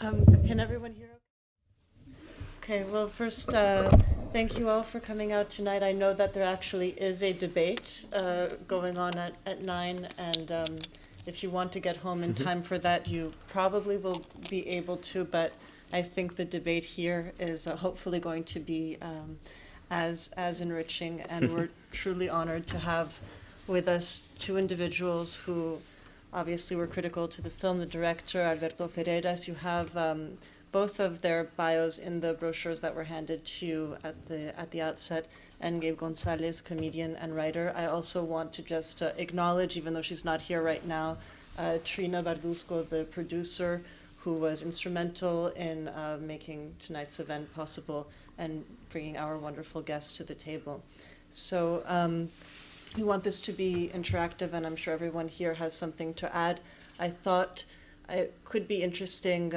Can everyone hear? Okay, well, first, thank you all for coming out tonight. I know that there actually is a debate going on at 9, and if you want to get home in time for that, you probably will be able to, but I think the debate here is hopefully going to be as enriching, and we're truly honored to have with us two individuals who obviously were critical to the film, the director, Alberto Ferreras. You have both of their bios in the brochures that were handed to you at the outset, and Gabe Gonzalez, comedian and writer. I also want to just acknowledge, even though she's not here right now, Trina Barduzco, the producer, who was instrumental in making tonight's event possible and bringing our wonderful guests to the table. So we want this to be interactive, and I'm sure everyone here has something to add. I thought it could be interesting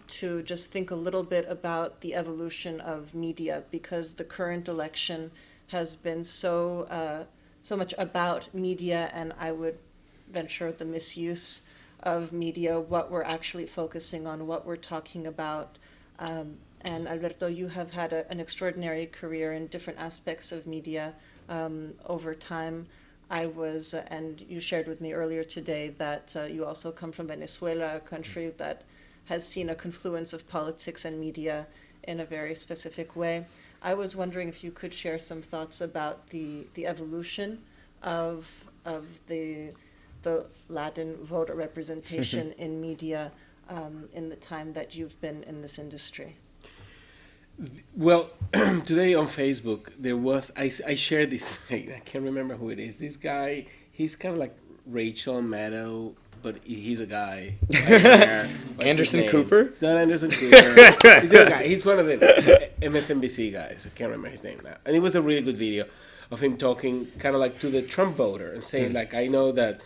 to just think a little bit about the evolution of media, because the current election has been so much about media, and I would venture the misuse of media, what we're actually focusing on, what we're talking about. And Alberto, you have had an extraordinary career in different aspects of media over time. And you shared with me earlier today that you also come from Venezuela, a country that has seen a confluence of politics and media in a very specific way. I was wondering if you could share some thoughts about the evolution of the Latin voter representation in media in the time that you've been in this industry. Well, today on Facebook, I shared this thing. I can't remember who it is. This guy, he's kind of like Rachel Maddow, but he's a guy. Anderson Cooper? It's not Anderson Cooper. He's a guy. He's one of the MSNBC guys. I can't remember his name now. And it was a really good video of him talking kind of like to the Trump voter and saying, like, I know that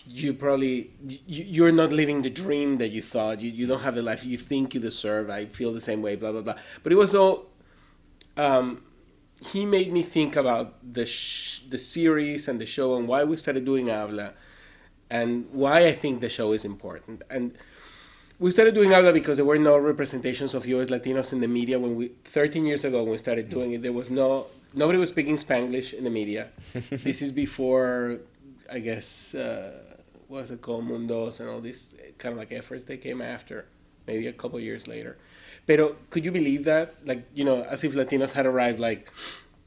you're not living the dream that you thought. You don't have the life you think you deserve. I feel the same way, blah, blah, blah. But it was all, he made me think about the series and the show and why we started doing Habla and why I think the show is important. And we started doing Habla because there were no representations of US Latinos in the media. 13 years ago when we started doing it, nobody was speaking Spanglish in the media. This is before, I guess, what's it called, Mundos and all these kind of like efforts they came after, maybe a couple years later. Pero could you believe that? Like, as if Latinos had arrived like,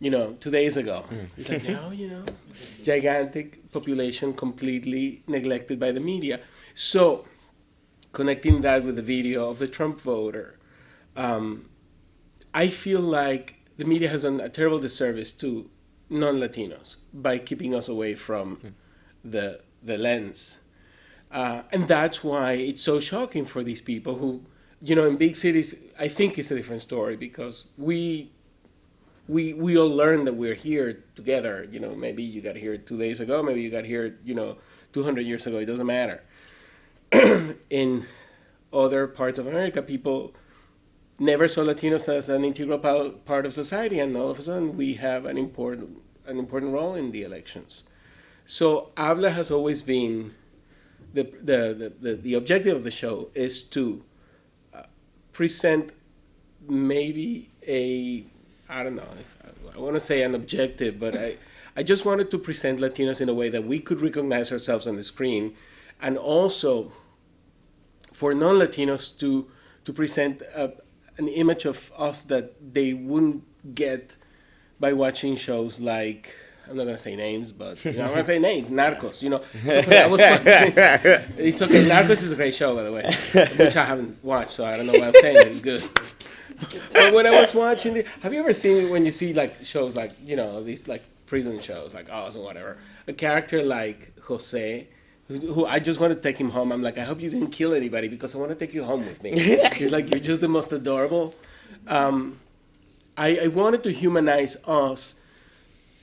2 days ago. It's like, now, gigantic population completely neglected by the media. So, connecting that with the video of the Trump voter, I feel like the media has done a terrible disservice to non-Latinos by keeping us away from the lens. And that's why it's so shocking for these people who, in big cities, I think it's a different story because we all learn that we're here together. Maybe you got here 2 days ago, maybe you got here, 200 years ago, it doesn't matter. In other parts of America, people never saw Latinos as an integral part of society, and all of a sudden we have an important role in the elections. So Habla has always been, the objective of the show is to present maybe I don't know, I want to say an objective, but I just wanted to present Latinos in a way that we could recognize ourselves on the screen, and also for non-Latinos to present an image of us that they wouldn't get by watching shows like, I'm not going to say names, but I'm going to say names, Narcos, It's okay, I was watching. It's okay, Narcos is a great show, by the way, which I haven't watched, so I don't know what I'm saying, it's good. But when I was watching have you ever seen when you see like shows like, these like prison shows, like Oz and whatever, a character like Jose, who I just want to take him home. I'm like, I hope you didn't kill anybody because I want to take you home with me. He's like, you're just the most adorable. I wanted to humanize us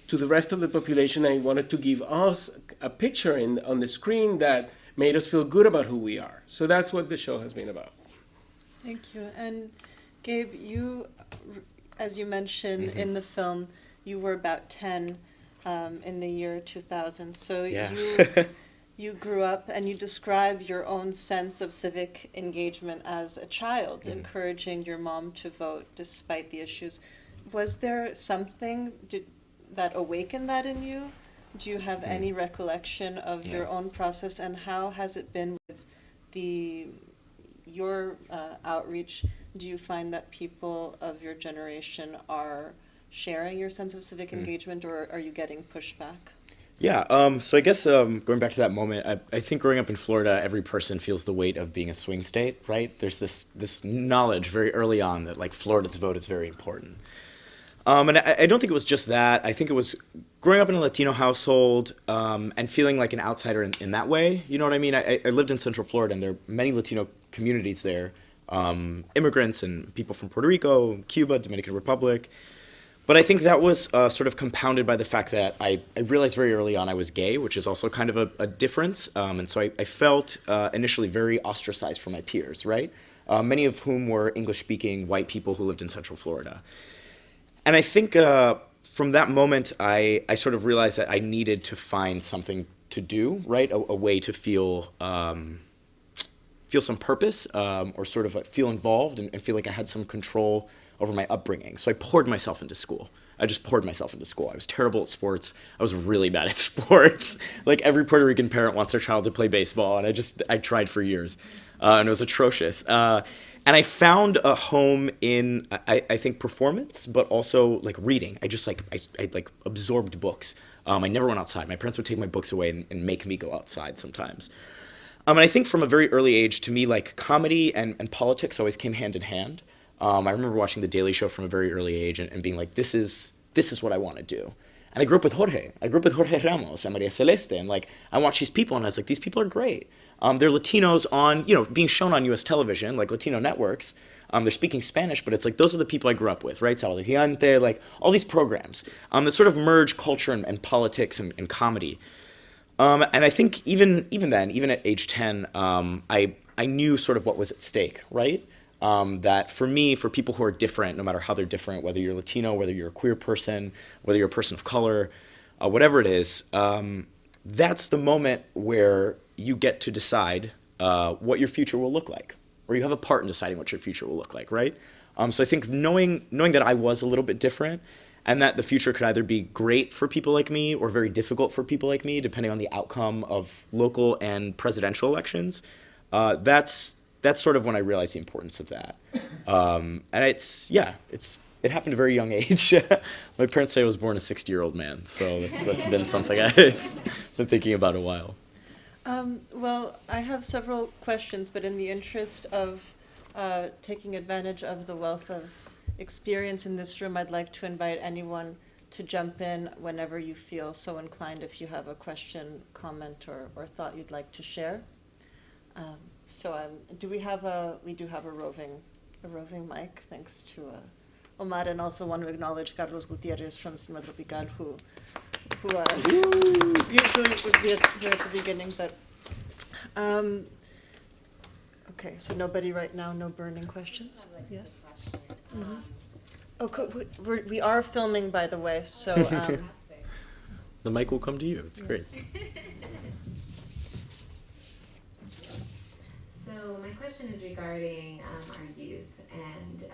to the rest of the population. I wanted to give us a picture on the screen that made us feel good about who we are. So that's what the show has been about. Thank you. And Gabe, you, as you mentioned in the film, you were about 10 in the year 2000. So you grew up and you describe your own sense of civic engagement as a child, encouraging your mom to vote despite the issues. Was there something that awakened that in you? Do you have any recollection of your own process, and how has it been with your outreach? Do you find that people of your generation are sharing your sense of civic engagement, or are you getting pushback? Yeah, so I guess going back to that moment, I think growing up in Florida, every person feels the weight of being a swing state, right? There's this knowledge very early on that like Florida's vote is very important. And I don't think it was just that. I think it was growing up in a Latino household and feeling like an outsider in that way. You know what I mean? I lived in Central Florida, and there are many Latino communities there, immigrants and people from Puerto Rico, Cuba, Dominican Republic. But I think that was sort of compounded by the fact that I realized very early on I was gay, which is also kind of a difference. And so I felt initially very ostracized from my peers, right? Many of whom were English-speaking white people who lived in Central Florida. And I think from that moment, I sort of realized that I needed to find something to do, right? A way to feel some purpose or sort of feel involved and feel like I had some control over my upbringing. So I poured myself into school. I just poured myself into school. I was terrible at sports. I was really bad at sports. Like every Puerto Rican parent wants their child to play baseball, and I tried for years, and it was atrocious. And I found a home in, I think, performance, but also like reading. I just I absorbed books. I never went outside. My parents would take my books away and make me go outside sometimes. And I think from a very early age, to me, like comedy and politics always came hand in hand. I remember watching The Daily Show from a very early age and being like, this is what I want to do. And I grew up with Jorge. I grew up with Jorge Ramos and María Celeste. And like, I watched these people and I was like, these people are great. They're Latinos on, being shown on U.S. television, like Latino networks. They're speaking Spanish, but it's like, those are the people I grew up with, right? Sábado Gigante, like all these programs that sort of merge culture and politics and comedy. And I think even then, even at age 10, I knew sort of what was at stake, right? That for me, for people who are different, no matter how they're different, whether you're Latino, whether you're a queer person, whether you're a person of color, whatever it is, that's the moment where you get to decide what your future will look like, or you have a part in deciding what your future will look like, right? So I think knowing that I was a little bit different, and that the future could either be great for people like me or very difficult for people like me, depending on the outcome of local and presidential elections, that's sort of when I realized the importance of that. And it happened at a very young age. My parents say I was born a 60-year-old man, so that's been something I've been thinking about a while. Well, I have several questions, but in the interest of taking advantage of the wealth of experience in this room, I'd like to invite anyone to jump in whenever you feel so inclined, if you have a question, comment, or thought you'd like to share. We do have a roving mic, thanks to Omar, and also want to acknowledge Carlos Gutierrez from Cinema Tropical, who usually would be here at the beginning, but okay, so nobody right now, no burning questions? Yes? Mm-hmm. Oh, we are filming, by the way, so... The mic will come to you. It's great. So my question is regarding our youth, and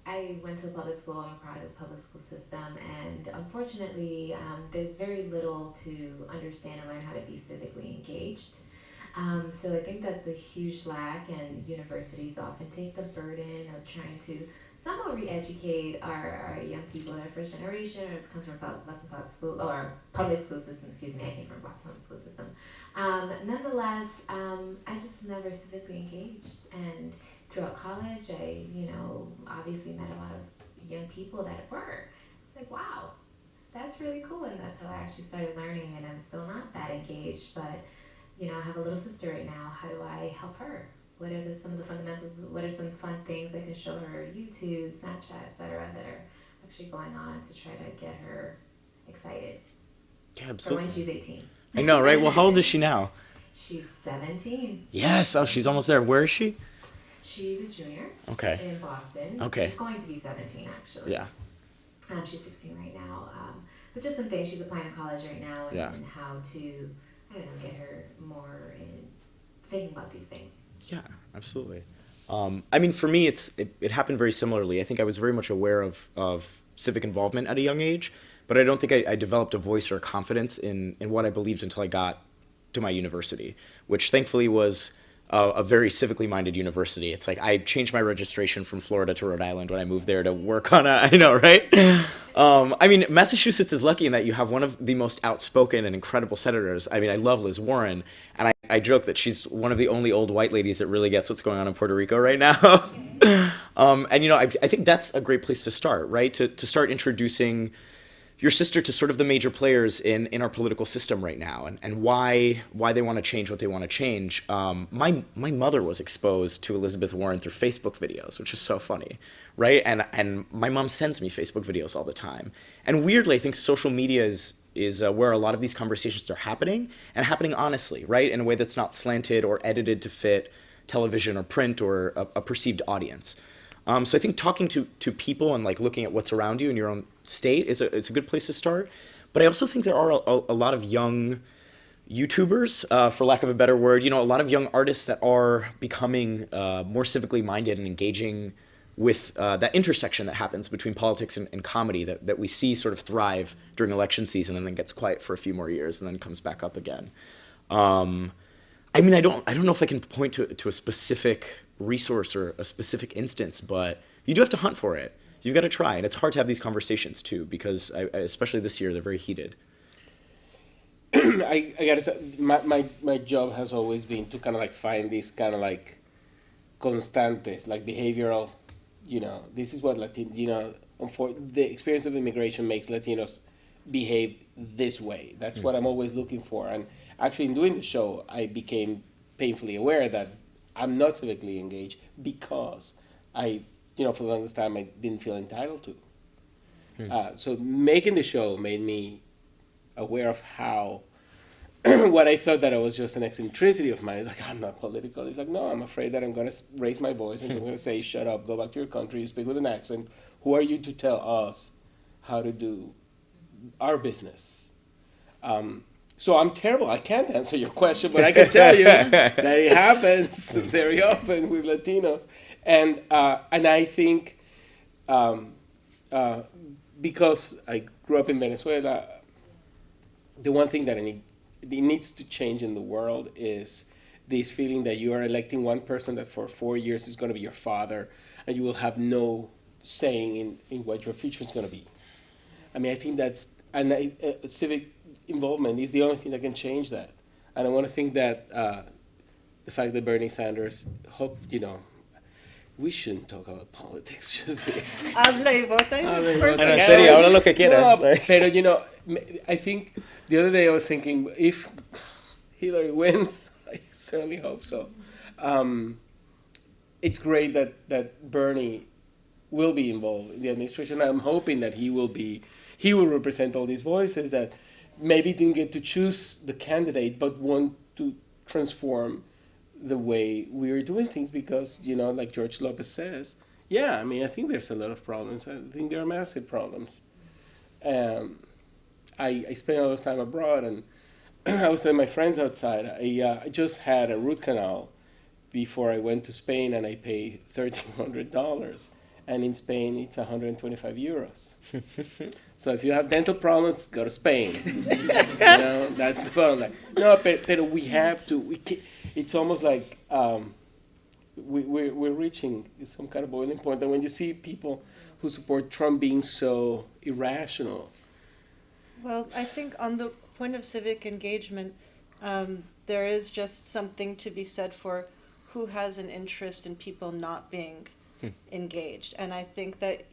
I went to a public school. I'm proud of the public school system, and unfortunately, there's very little to understand and learn how to be civically engaged. So I think that's a huge lack, and universities often take the burden of trying to somehow re-educate our young people that are first generation or comes from Boston Public School, or public school system, excuse me, I came from Boston Public School System. Nonetheless, I just was never civically engaged, and throughout college, I, obviously met a lot of young people that were. It's like, wow, that's really cool, and that's how I actually started learning, and I'm still not that engaged, but I have a little sister right now. How do I help her? What are some of the fundamentals? What are some fun things I can show her? YouTube, Snapchat, etc., that are actually going on to try to get her excited. Yeah, absolutely. For when she's 18. I know, right? Well, how old is she now? She's 17. Yes. Oh, she's almost there. Where is she? She's a junior. Okay. In Boston. Okay. She's going to be 17, actually. Yeah. She's 16 right now. But just some things. She's applying to college right now, and how to get her more in thinking about these things. Yeah, absolutely. I mean, for me, it happened very similarly. I think I was very much aware of civic involvement at a young age, but I don't think I developed a voice or a confidence in what I believed until I got to my university, which thankfully was a very civically minded university. It's like I changed my registration from Florida to Rhode Island when I moved there to work on I know, right? I mean, Massachusetts is lucky in that you have one of the most outspoken and incredible senators. I mean, I love Liz Warren, and I joke that she's one of the only old white ladies that really gets what's going on in Puerto Rico right now. And, you know, I think that's a great place to start, right? To start introducing your sister to sort of the major players in our political system right now, and why they want to change what they want to change. My mother was exposed to Elizabeth Warren through Facebook videos, which is so funny, right? And my mom sends me Facebook videos all the time. And weirdly, I think social media is where a lot of these conversations are happening, and happening honestly, right? In a way that's not slanted or edited to fit television or print or a perceived audience. So I think talking to people and like looking at what's around you in your own state is a good place to start. But I also think there are a lot of young YouTubers, for lack of a better word, you know, a lot of young artists that are becoming more civically minded and engaging with that intersection that happens between politics and comedy that we see sort of thrive during election season and then gets quiet for a few more years and then comes back up again. I mean, I don't know if I can point to a specific resource or a specific instance, but you do have to hunt for it. You've got to try, and it's hard to have these conversations too, because especially this year, they're very heated. I gotta say, my job has always been to kind of like find these kind of like constantes, like behavioral, you know, this is what the experience of immigration makes Latinos behave this way. That's what I'm always looking for. And actually, in doing the show, I became painfully aware that I'm not civically engaged because for the longest time, I didn't feel entitled to. So making the show made me aware of how what I thought that I was just an eccentricity of mine. It's like, I'm not political. It's like, no, I'm afraid that I'm going to raise my voice and so I'm going to say, shut up, go back to your country, you speak with an accent. Who are you to tell us how to do our business? So I'm terrible. I can't answer your question, but I can tell you that it happens very often with Latinos. And I think because I grew up in Venezuela, the one thing that it needs to change in the world is this feeling that you are electing one person that for 4 years is going to be your father, and you will have no saying in what your future is going to be. I mean, I think that's civic involvement is the only thing that can change that. And I want to think that the fact that Bernie Sanders, we shouldn't talk about politics, should we? Habla y vota. En serio, habla lo que quiera. No, pero, I think the other day I was thinking, if Hillary wins, I certainly hope so. It's great that Bernie will be involved in the administration. I'm hoping that he will represent all these voices that maybe didn't get to choose the candidate, but want to transform the way we are doing things because, like George Lopez says, I mean, I think there's a lot of problems. I think there are massive problems. I spent a lot of time abroad, and I was telling my friends outside, I just had a root canal before I went to Spain, and I paid $1,300. And in Spain, it's 125 euros. So if you have dental problems, go to Spain. That's the bottom line. No, but we have to. It's almost like we're reaching some kind of boiling point. And when you see people who support Trump being so irrational. Well, I think on the point of civic engagement, there is just something to be said for who has an interest in people not being engaged. And I think that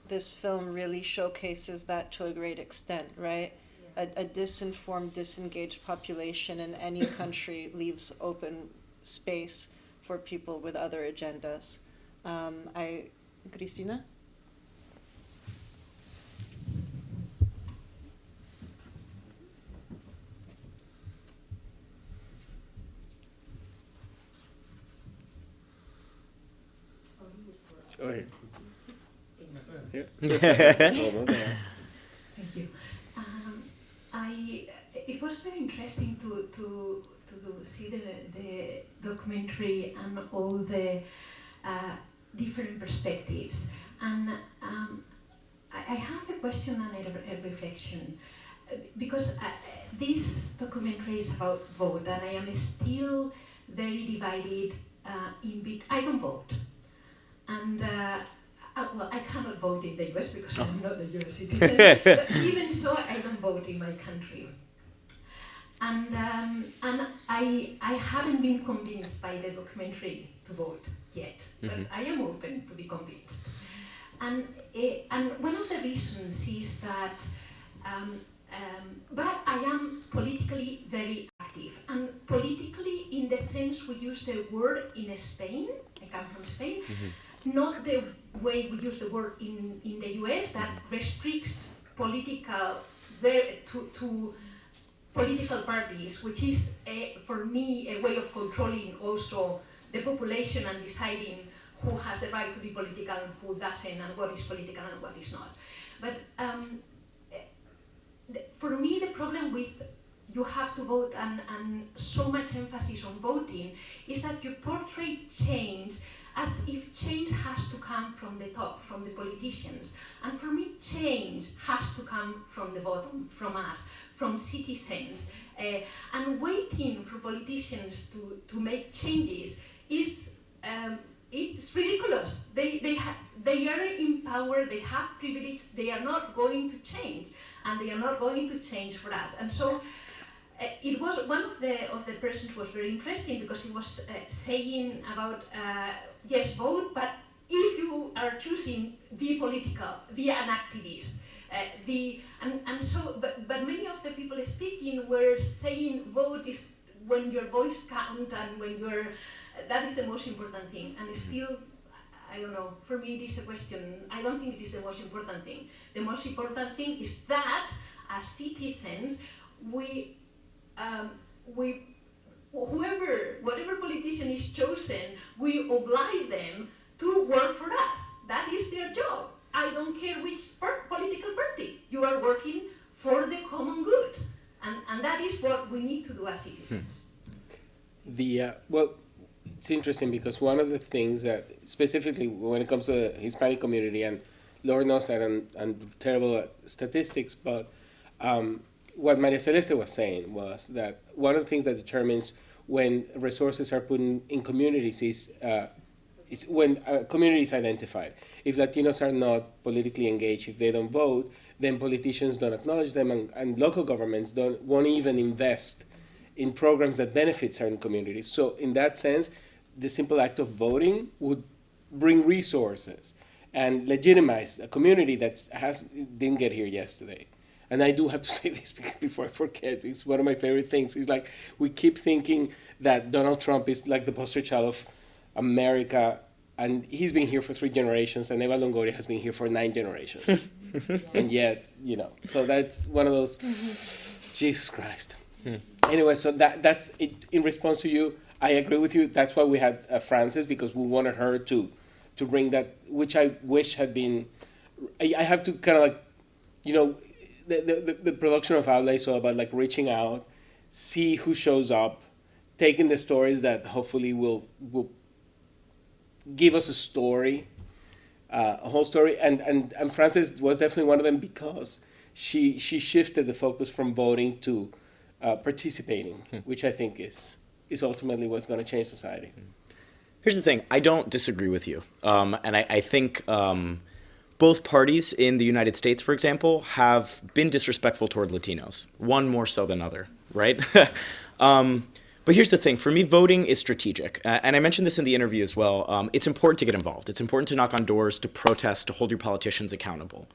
this film really showcases that to a great extent, right? A disinformed, disengaged population in any country leaves open space for people with other agendas. Cristina? Go ahead. Thank you. it was very interesting to see the documentary and all the different perspectives. And I have a question and a reflection. Because this documentary is about vote, and I am still very divided I don't vote. And well, I cannot vote in the US because I'm not a US citizen. But even so, I don't vote in my country. And I haven't been convinced by the documentary to vote yet, but I am open to be convinced. And one of the reasons is that but I am politically very active, and politically in the sense we use the word in Spain, I come from Spain, not the way we use the word in the US that restricts political to political parties, which is for me a way of controlling also the population and deciding who has the right to be political and who doesn't, and what is political and what is not. But for me, the problem with you have to vote and so much emphasis on voting is that you portray change as if change has to come from the top, from the politicians. And for me, change has to come from the bottom, from us, from citizens. And waiting for politicians to make changes is it's ridiculous. They are in power, they have privilege, they are not going to change. And they are not going to change for us. And so it was one of the persons was very interesting because he was saying about yes, vote, but if you are choosing, be political, be an activist, but many of the people speaking were saying vote is when your voice counts and when that is the most important thing. And still, I don't know, for me it is a question. I don't think it is the most important thing. The most important thing is that as citizens, whatever politician is chosen, we oblige them to work for us. That is their job. I don't care which political party. You are working for the common good. And that is what we need to do as citizens. Well, it's interesting because one of the things that, specifically when it comes to the Hispanic community, and Lord knows that and terrible statistics, but what Maria Celeste was saying was that one of the things that determines when resources are put in communities is when a community is identified. If Latinos are not politically engaged, if they don't vote, then politicians don't acknowledge them, and local governments won't even invest in programs that benefit certain communities. So in that sense, the simple act of voting would bring resources and legitimize a community that didn't get here yesterday. And I do have to say this before I forget. It's one of my favorite things. It's like we keep thinking that Donald Trump is like the poster child of America, and he's been here for 3 generations, and Eva Longoria has been here for 9 generations. And yet, so that's one of those, Jesus Christ. Anyway, so that's it. In response to you, I agree with you. That's why we had Frances, because we wanted her to bring that, which I wish had been. I have to kind of like, the production of Habla is all about like reaching out, see who shows up, taking the stories that hopefully will give us a story, a whole story. And Frances was definitely one of them because she shifted the focus from voting to participating, which I think is ultimately what's going to change society. Here's the thing. I don't disagree with you. And I think both parties in the United States, for example, have been disrespectful toward Latinos, one more so than other, right? But here's the thing. For me, voting is strategic. And I mentioned this in the interview as well. It's important to get involved. It's important to knock on doors, to protest, to hold your politicians accountable.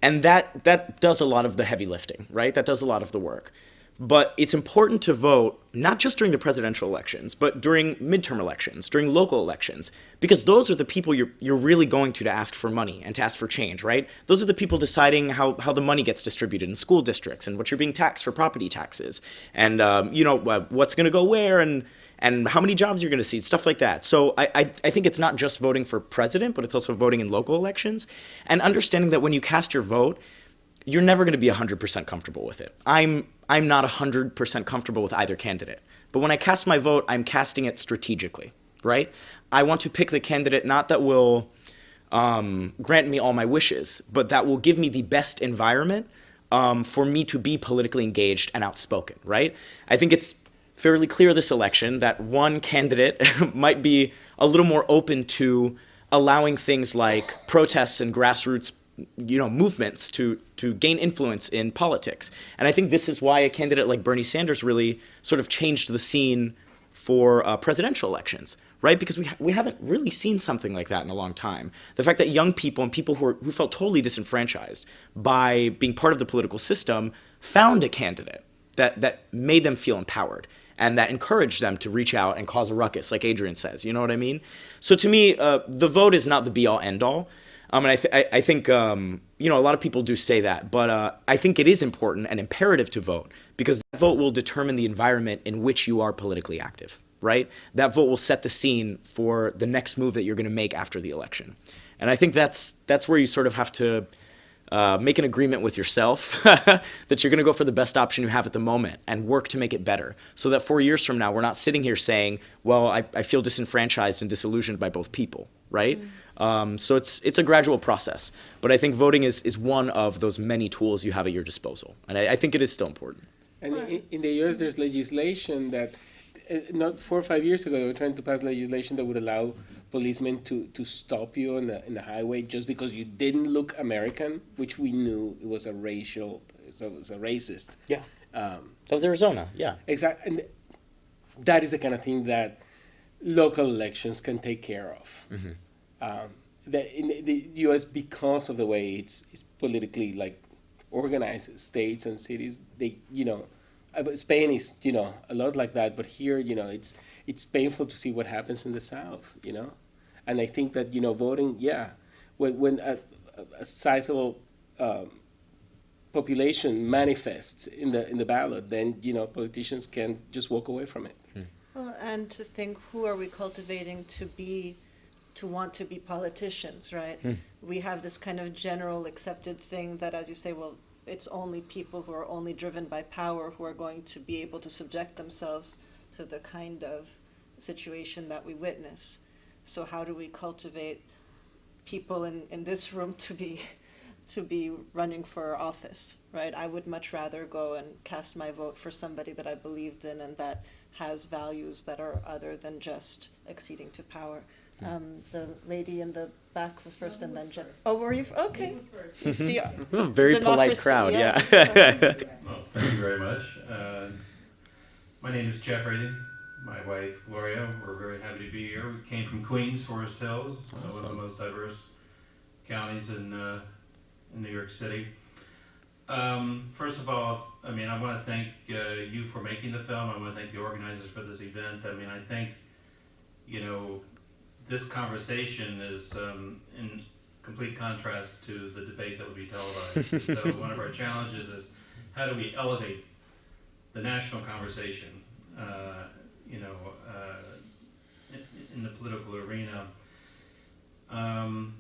And that does a lot of the heavy lifting, right? That does a lot of the work. But it's important to vote not just during the presidential elections, but during midterm elections, during local elections, because those are the people you're really going to ask for money and to ask for change, right? Those are the people deciding how the money gets distributed in school districts and what you're being taxed for property taxes and what's going to go where and how many jobs you're going to see, stuff like that. So I think it's not just voting for president, but it's also voting in local elections and understanding that when you cast your vote, you're never going to be 100% comfortable with it. I'm not 100% comfortable with either candidate. But when I cast my vote, I'm casting it strategically, right? I want to pick the candidate not that will grant me all my wishes, but that will give me the best environment for me to be politically engaged and outspoken, right? I think it's fairly clear this election that one candidate might be a little more open to allowing things like protests and grassroots movements to gain influence in politics. And I think this is why a candidate like Bernie Sanders really sort of changed the scene for presidential elections, right? Because we haven't really seen something like that in a long time. The fact that young people and people who felt totally disenfranchised by being part of the political system found a candidate that made them feel empowered and that encouraged them to reach out and cause a ruckus, like Adrienne says. You know what I mean? So to me, the vote is not the be-all, end-all. And I think, a lot of people do say that, but I think it is important and imperative to vote because that vote will determine the environment in which you are politically active, right? That vote will set the scene for the next move that you're going to make after the election. And I think that's where you sort of have to make an agreement with yourself that you're going to go for the best option you have at the moment and work to make it better so that 4 years from now, we're not sitting here saying, well, I feel disenfranchised and disillusioned by both people, right? So it's a gradual process. But I think voting is one of those many tools you have at your disposal. And I think it is still important. And in the U.S., there's legislation that, not 4 or 5 years ago, they were trying to pass legislation that would allow policemen to stop you in the highway just because you didn't look American, which we knew it was a racist. Yeah. That was Arizona, yeah. Exactly. And that is the kind of thing that local elections can take care of. Mm-hmm. That in the U.S., because of the way it's politically organized, states and cities, they Spain is a lot like that, but here it's painful to see what happens in the South, and I think that voting, when a sizable population manifests in the ballot, then politicians can just walk away from it. Well, and to think, who are we cultivating to want to be politicians, right? We have this kind of general accepted thing that, as you say, well, it's only people who are only driven by power who are going to be able to subject themselves to the kind of situation that we witness. So how do we cultivate people in this room to be running for office, right? I would much rather go and cast my vote for somebody that I believed in and that has values that are other than just acceding to power. The lady in the back was first, and then Jeff. Oh, were you? Okay. You see, very polite crowd, yeah. Well, thank you very much. My name is Jeffrey. My wife, Gloria, we're very happy to be here. We came from Queens, Forest Hills, Awesome. one of the most diverse counties in New York City. First of all, I want to thank you for making the film. I want to thank the organizers for this event. I think, this conversation is in complete contrast to the debate that will be televised. So one of our challenges is how do we elevate the national conversation, in the political arena. I'm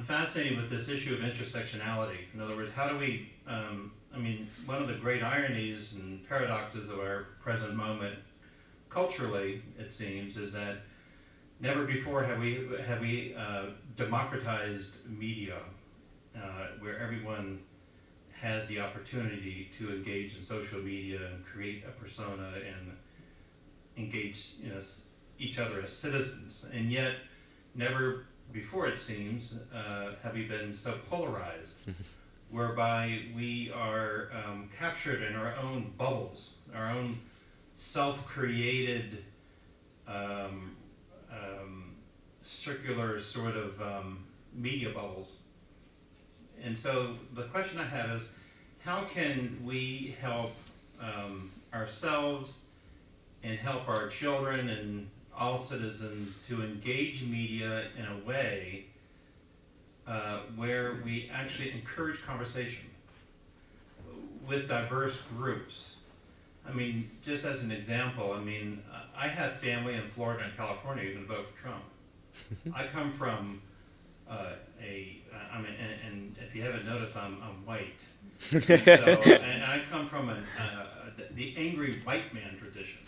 fascinated with this issue of intersectionality. In other words, how do we, one of the great ironies and paradoxes of our present moment, culturally, it seems, is that never before have we democratized media, where everyone has the opportunity to engage in social media and create a persona and engage each other as citizens. And yet, never before, it seems, have we been so polarized, whereby we are captured in our own bubbles, our own self-created circular sort of media bubbles. And so the question I have is, how can we help ourselves and help our children and all citizens to engage media in a way where we actually encourage conversation with diverse groups? Just as an example, I have family in Florida and California who vote for Trump. I come from I mean, and if you haven't noticed, I'm white. And I come from the angry white man tradition.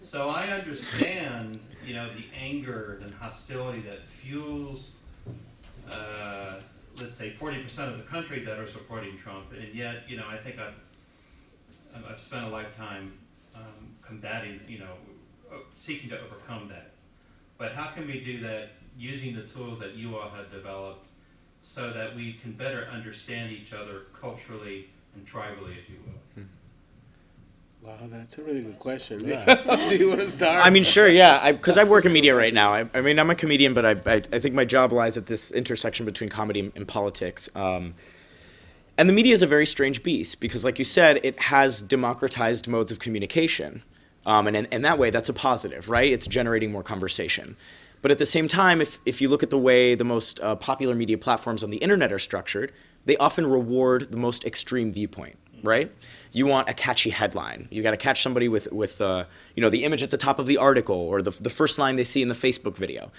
So I understand, the anger and hostility that fuels, let's say, 40% of the country that are supporting Trump, and yet, I think I've spent a lifetime combating, seeking to overcome that. But how can we do that using the tools that you all have developed so that we can better understand each other culturally and tribally, if you will? Wow, that's a really good question. Yeah. Do you want to start? I mean, sure, yeah, because I work in media right now. I mean, I'm a comedian, but I think my job lies at this intersection between comedy and politics. And the media is a very strange beast because, like you said, it has democratized modes of communication. And in that way, that's a positive, right? It's generating more conversation. But at the same time, if you look at the way the most popular media platforms on the internet are structured, they often reward the most extreme viewpoint, right? You want a catchy headline. You got to catch somebody with the image at the top of the article or the first line they see in the Facebook video.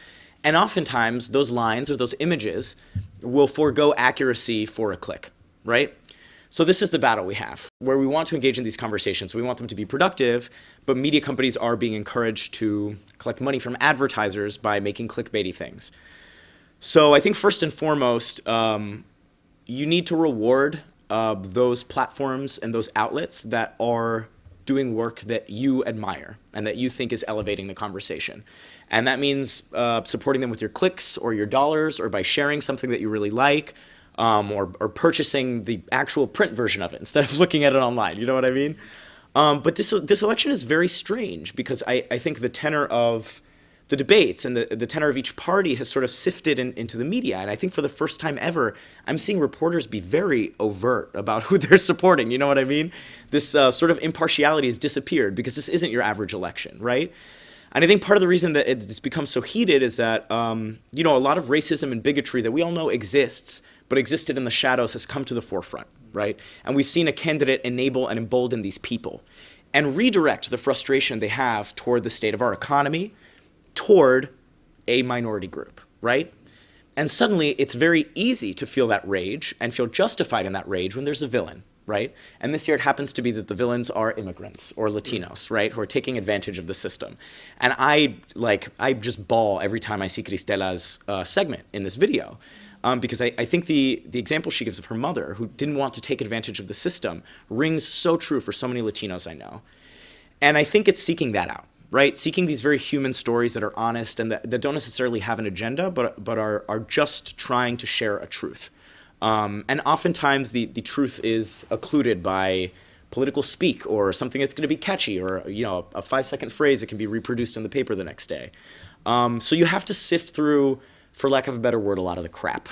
And oftentimes, those lines or those images will forego accuracy for a click, right? So this is the battle we have, where we want to engage in these conversations. We want them to be productive, but media companies are being encouraged to collect money from advertisers by making clickbaity things. So I think first and foremost, you need to reward those platforms and those outlets that are doing work that you admire and that you think is elevating the conversation. And that means supporting them with your clicks or your dollars or by sharing something that you really like, or purchasing the actual print version of it instead of looking at it online. You know what I mean? But this election is very strange because I think the tenor of the debates and the tenor of each party has sort of sifted into the media. And I think for the first time ever, I'm seeing reporters be very overt about who they're supporting. You know what I mean? This sort of impartiality has disappeared because this isn't your average election, right? And I think part of the reason that it's become so heated is that, a lot of racism and bigotry that we all know exists, but existed in the shadows has come to the forefront, right? And we've seen a candidate enable and embolden these people and redirect the frustration they have toward the state of our economy, toward a minority group, right? And suddenly it's very easy to feel that rage and feel justified in that rage when there's a villain, right? And this year it happens to be that the villains are immigrants or Latinos, right, who are taking advantage of the system. And I just bawl every time I see Cristela's segment in this video. Because I think the example she gives of her mother, who didn't want to take advantage of the system, rings so true for so many Latinos I know. And I think it's seeking that out, right? Seeking these very human stories that are honest and that don't necessarily have an agenda, but are just trying to share a truth. And oftentimes the truth is occluded by political speak or something that's going to be catchy or a 5-second phrase that can be reproduced in the paper the next day. So you have to sift through, for lack of a better word, a lot of the crap.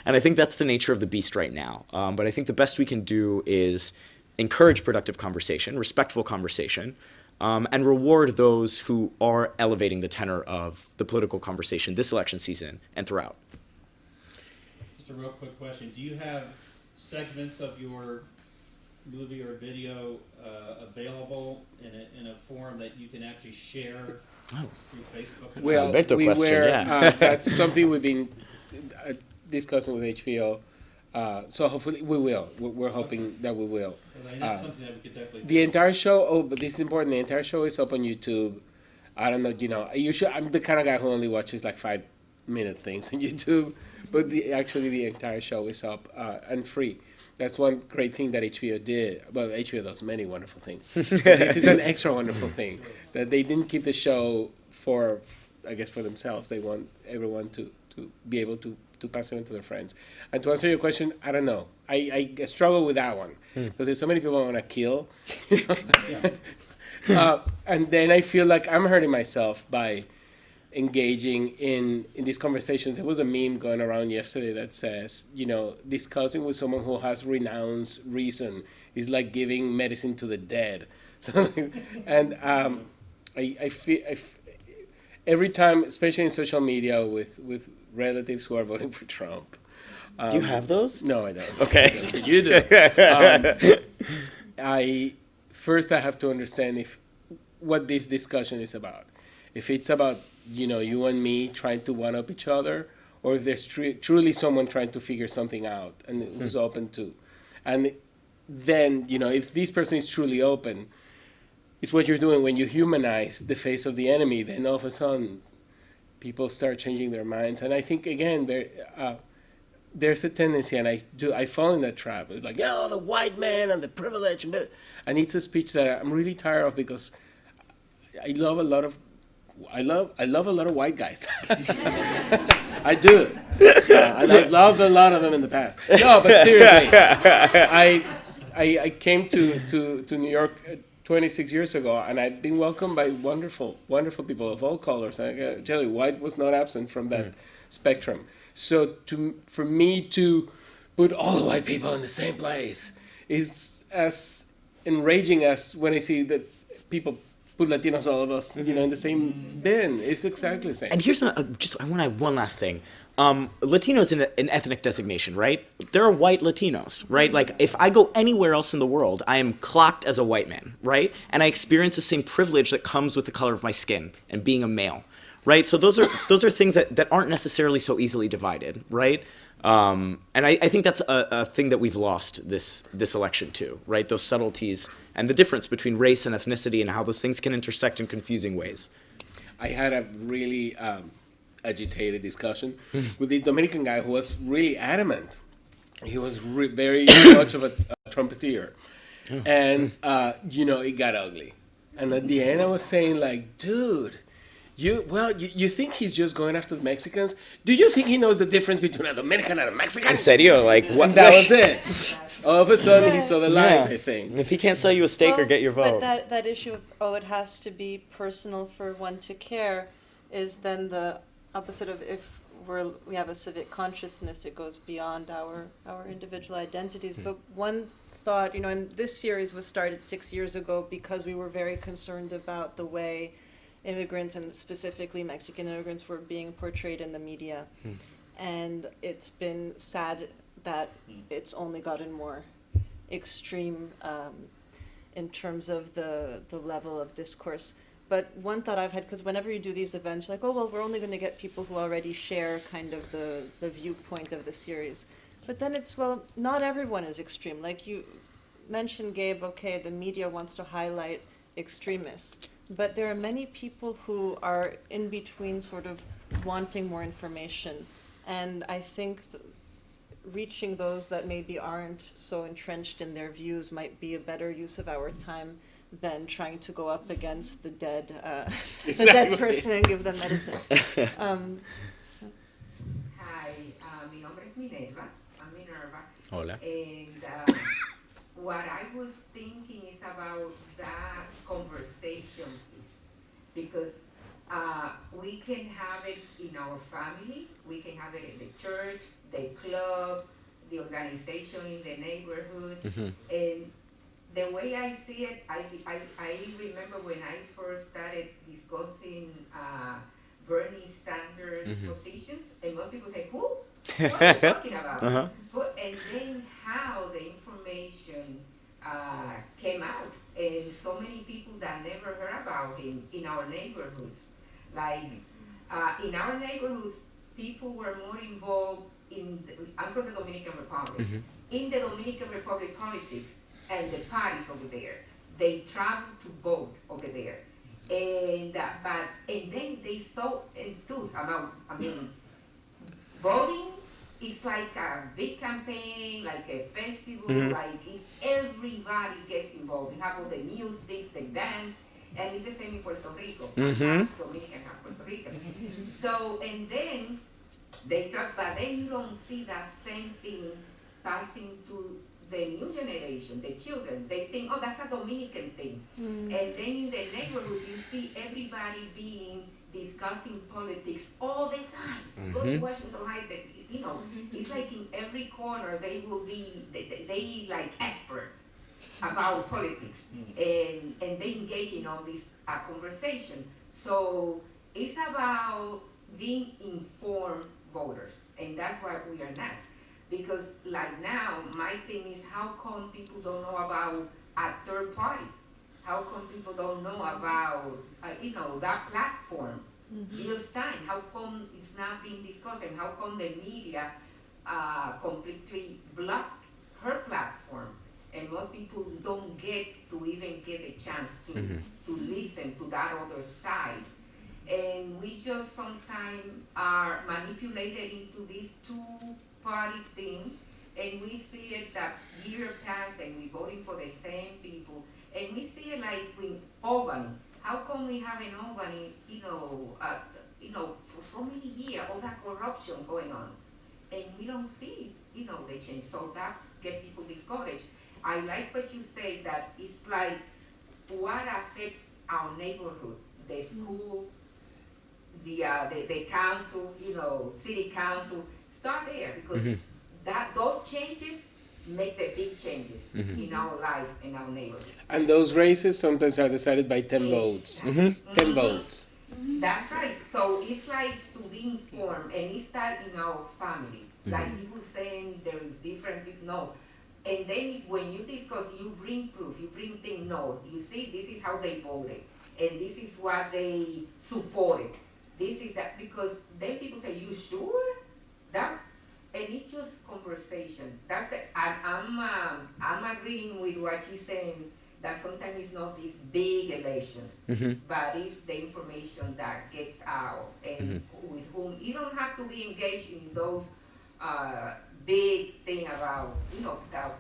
And I think that's the nature of the beast right now. But I think the best we can do is encourage productive conversation, respectful conversation, and reward those who are elevating the tenor of the political conversation this election season and throughout. Just a real quick question. Do you have segments of your movie or video available in a form that you can actually share through Facebook? That's an Alberto question, yeah. That's something we've been discussing with HBO. So hopefully we will. We're hoping that we will. Well, that's something that we could definitely do. The entire show, but this is important, the entire show is up on YouTube. I don't know, I'm the kind of guy who only watches like 5-minute things on YouTube, but actually the entire show is up and free. That's one great thing that HBO did. Well, HBO does many wonderful things. This is an extra wonderful thing, that they didn't keep the show for themselves. They want everyone to be able to pass it on to their friends. And to answer your question, I don't know. I struggle with that one because there's so many people I want to kill. And then I feel like I'm hurting myself by engaging in these conversations. There was a meme going around yesterday that says, discussing with someone who has renounced reason is like giving medicine to the dead. So, and I feel every time, especially in social media with relatives who are voting for Trump. You have those? No, I don't. Okay. You do. I have to understand what this discussion is about. If it's about you and me trying to one up each other, or if there's truly someone trying to figure something out and who's open to. And then, if this person is truly open, it's what you're doing when you humanize the face of the enemy, then all of a sudden people start changing their minds. And I think, again, there's a tendency, and I fall in that trap. It's like, the white man and the privilege. And it's a speech that I'm really tired of, because I love a lot of white guys. I do. And I've loved a lot of them in the past. No, but seriously, I came to New York 26 years ago, and I've been welcomed by wonderful, wonderful people of all colors. I gotta tell you, white was not absent from that spectrum. So for me to put all the white people in the same place is as enraging as when I see that people put Latinos, all of us, in the same bin. It's exactly the same. And here's I want to add one last thing. Latino is an ethnic designation, right? There are white Latinos, right? Like, if I go anywhere else in the world, I am clocked as a white man, right? And I experience the same privilege that comes with the color of my skin and being a male, right? So those are things that aren't necessarily so easily divided, right? And I think that's a thing that we've lost this election too, right? Those subtleties and the difference between race and ethnicity and how those things can intersect in confusing ways. I had a really agitated discussion with this Dominican guy who was really adamant. He was very much of a trumpeter. And, it got ugly. And at the end I was saying, like, dude, you think he's just going after the Mexicans? Do you think he knows the difference between a Dominican and a Mexican? En serio? Like, what? And that was it. All of a sudden he saw the light, I think. If he can't sell you a steak or get your vote. But that issue of, it has to be personal for one to care, is then the opposite of, if we have a civic consciousness, it goes beyond our individual identities. But one thought, and this series was started 6 years ago because we were very concerned about the way immigrants, and specifically Mexican immigrants, were being portrayed in the media. And it's been sad that it's only gotten more extreme in terms of the level of discourse. But one thought I've had, because whenever you do these events, you're like, we're only going to get people who already share kind of the viewpoint of the series. But then it's, not everyone is extreme. Like you mentioned, Gabe, okay, the media wants to highlight extremists. But there are many people who are in between, sort of wanting more information. And I think reaching those that maybe aren't so entrenched in their views might be a better use of our time than trying to go up against the dead person and give them medicine. Hi, mi nombre es Minerva. I'm Minerva. Hola. And what I was thinking is about that conversation, because we can have it in our family, we can have it in the church, the club, the organization in the neighborhood, and the way I see it, I remember when I first started discussing Bernie Sanders positions, and most people say, who? What are you talking about? And then how the information came out, and so many people that never heard about him in our neighborhoods. Like, in our neighborhoods, people were more involved I'm from the Dominican Republic. In the Dominican Republic politics, and the parties over there, they travel to vote over there, and then they so enthused about. Voting is like a big campaign, like a festival, like everybody gets involved. We have all the music, the dance, and it's the same in Puerto Rico. Dominican and Puerto Rico. So, and then they talk, but then you don't see that same thing passing to the new generation, the children. They think, that's a Dominican thing. And then in the neighborhoods, you see everybody discussing politics all the time. Go to Washington Heights, it's like in every corner they will be, they like experts about politics. And they engage in all this conversation. So it's about being informed voters, and that's what we are not. Because like now, my thing is, how come people don't know about a third party? How come people don't know about, that platform Just time. How come it's not being discussed, and how come the media completely blocked her platform, and most people don't get to even get a chance to listen to that other side. And we just sometimes are manipulated into this two-party thing, and we see it that year passed and we voting for the same people, and we see it like with Albany. How come we have in Albany, for so many years, all that corruption going on, and we don't see, the change. So that get people discouraged. I like what you say, that it's like what affects our neighborhood, the school, the council, city council. Start there, because those changes make the big changes in our life, in our neighborhood. And those races sometimes are decided by 10 votes. 10 votes. That's right. So it's like to be informed, and it starts in our family. Like you were saying, there is different people. No. And then when you discuss, you bring proof, you bring things. No, you see, this is how they voted, and this is what they supported. This is that, because then people say, "You sure?" That, and it's just conversation. That's the. I'm agreeing with what she's saying. That sometimes it's not these big elections, but it's the information that gets out, and with whom you don't have to be engaged in those big thing about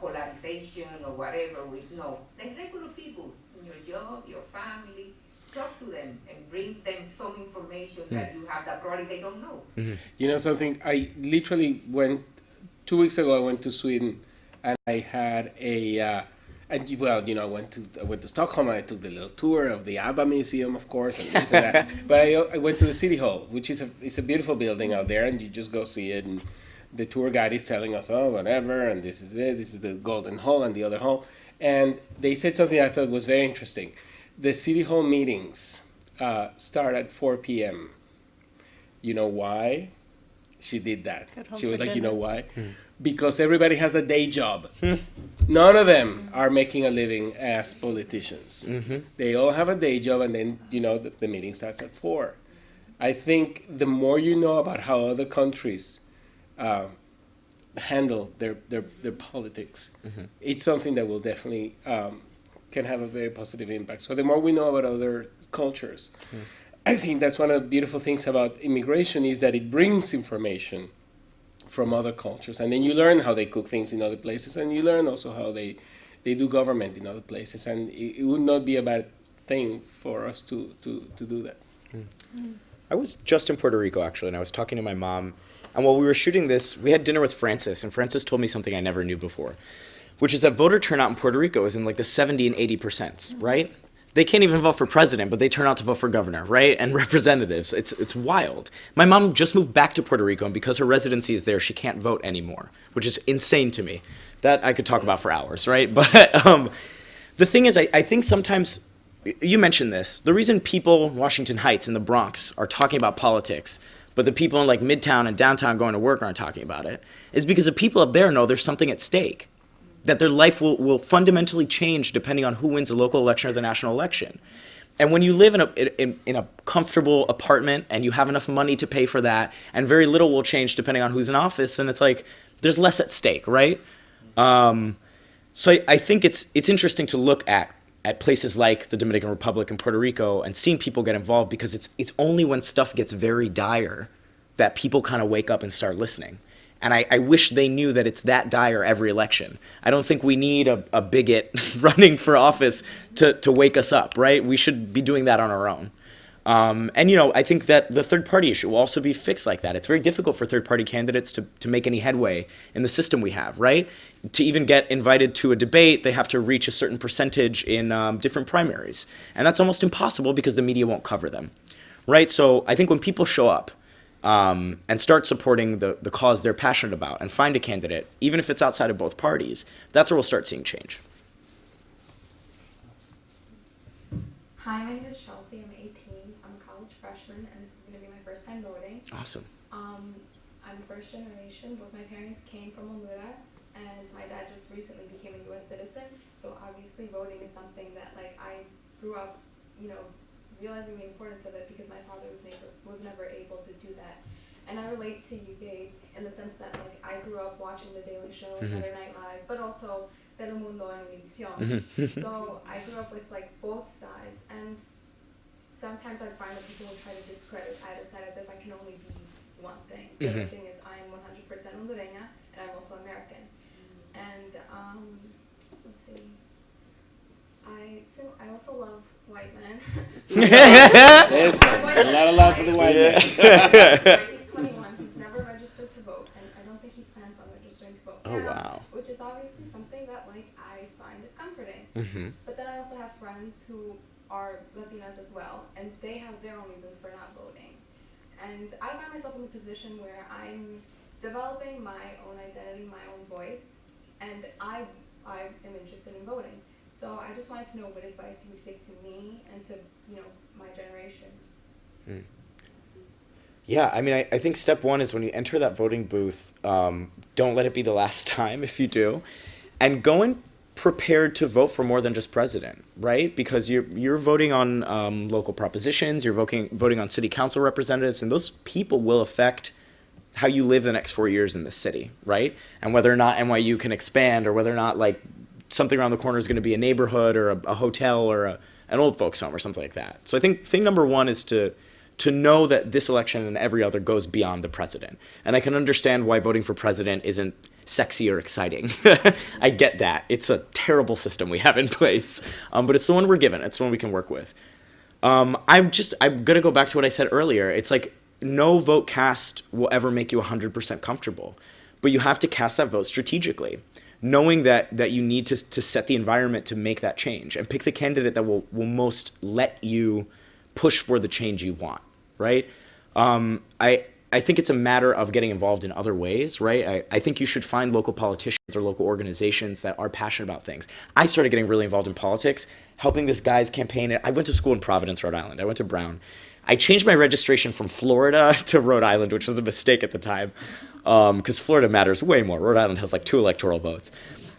polarization or whatever. With the regular people in your job, your family. Talk to them and bring them some information that you have that probably they don't know. You know something? I literally went 2 weeks ago. I went to Sweden, and I had I went to Stockholm. And I took the little tour of the ABBA museum, of course, and this and that. But I went to the city hall, which is a beautiful building out there, and you just go see it. And the tour guide is telling us, whatever, and this is it. This is the Golden Hall and the other hall. And they said something I thought was very interesting. The city hall meetings start at 4 p.m. You know why she did that? She was like, you know why? Because everybody has a day job. None of them are making a living as politicians. They all have a day job, and then, the meeting starts at 4. I think the more you know about how other countries handle their politics, it's something that will definitely can have a very positive impact. So the more we know about other cultures, I think that's one of the beautiful things about immigration, is that it brings information from other cultures, and then you learn how they cook things in other places, and you learn also how they do government in other places, and it would not be a bad thing for us to do that. I was just in Puerto Rico, actually, and I was talking to my mom, and while we were shooting this, we had dinner with Francis, and Francis told me something I never knew before, which is that voter turnout in Puerto Rico is in like the 70 and 80%, right? They can't even vote for president, but they turn out to vote for governor, right? And representatives. It's wild. My mom just moved back to Puerto Rico, and because her residency is there, she can't vote anymore, which is insane to me. That I could talk about for hours, right? But the thing is, I think sometimes, you mentioned this, the reason people in Washington Heights and the Bronx are talking about politics, but the people in like Midtown and downtown going to work aren't talking about it, is because the people up there know there's something at stake, that their life will fundamentally change depending on who wins the local election or the national election. And when you live in a comfortable apartment and you have enough money to pay for that, and very little will change depending on who's in office, and it's like there's less at stake, right? So I think it's interesting to look at places like the Dominican Republic and Puerto Rico and seeing people get involved, because it's only when stuff gets very dire that people kind of wake up and start listening. And I wish they knew that it's that dire every election. I don't think we need a bigot running for office to wake us up, right? We should be doing that on our own. And, I think that the third-party issue will also be fixed like that. It's very difficult for third-party candidates to make any headway in the system we have, right? To even get invited to a debate, they have to reach a certain percentage in different primaries. And that's almost impossible because the media won't cover them, right? So I think when people show up, and start supporting the cause they're passionate about and find a candidate, even if it's outside of both parties, that's where we'll start seeing change. Hi, my name is Chelsea. I'm 18. I'm a college freshman, and this is going to be my first time voting. Awesome. I'm first generation. Both my parents came from Honduras, and my dad just recently became a U.S. citizen. So obviously voting is something that I grew up, realizing the importance of it because my father was never able to do that. And I relate to you, Gabe, in the sense that like I grew up watching The Daily Show, Saturday Night Live, but also Telemundo and Univision. So I grew up with like both sides, and sometimes I find that people will try to discredit either side as if I can only be one thing. The other thing is I am 100% Hondureña, and I'm also American. And let's see. I also love white men. There's a lot of love for the white man. He's 21. He's never registered to vote, and I don't think he plans on registering to vote. Oh, wow. Which is obviously something that like I find discomforting. But then I also have friends who are Latinas as well, and they have their own reasons for not voting. And I find myself in a position where I'm developing my own identity, my own voice, and I am interested in voting. So I just wanted to know what advice you would give to me and to, my generation. Yeah, I mean, I think step one is when you enter that voting booth, don't let it be the last time if you do. And go in prepared to vote for more than just president, right? Because you're voting on local propositions, you're voting on city council representatives, and those people will affect how you live the next 4 years in this city, right? And whether or not NYU can expand, or whether or not like something around the corner is going to be a neighborhood or a hotel or an old folks home or something like that. So I think thing number one is to know that this election and every other goes beyond the president. And I can understand why voting for president isn't sexy or exciting. I get that. It's a terrible system we have in place. But it's the one we're given. It's the one we can work with. I'm going to go back to what I said earlier. It's like no vote cast will ever make you 100% comfortable. But you have to cast that vote strategically, knowing that you need to set the environment to make that change and pick the candidate that will most let you push for the change you want, right? I think it's a matter of getting involved in other ways, right? I think you should find local politicians or local organizations that are passionate about things. I started getting really involved in politics, helping this guy's campaign. I went to school in Providence, Rhode Island. I went to Brown. I changed my registration from Florida to Rhode Island, which was a mistake at the time, because Florida matters way more. Rhode Island has like 2 electoral votes.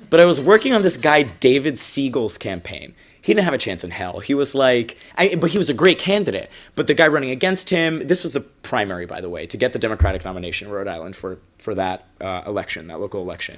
But I was working on this guy, David Siegel's campaign. He didn't have a chance in hell. He was like, but he was a great candidate. But the guy running against him, this was a primary, by the way, to get the Democratic nomination in Rhode Island for that election, that local election.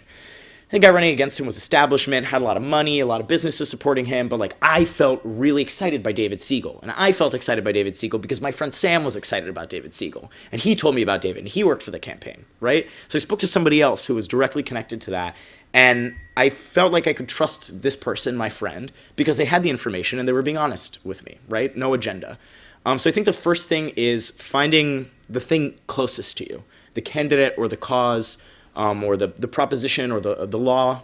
The guy running against him was establishment, had a lot of money, a lot of businesses supporting him, but like I felt really excited by David Siegel. And I felt excited by David Siegel because my friend Sam was excited about David Siegel. And he told me about David, and he worked for the campaign, right? So I spoke to somebody else who was directly connected to that. And I felt like I could trust this person, my friend, because they had the information and they were being honest with me, right? No agenda. So I think the first thing is finding the thing closest to you, the candidate or the cause, or the proposition or the law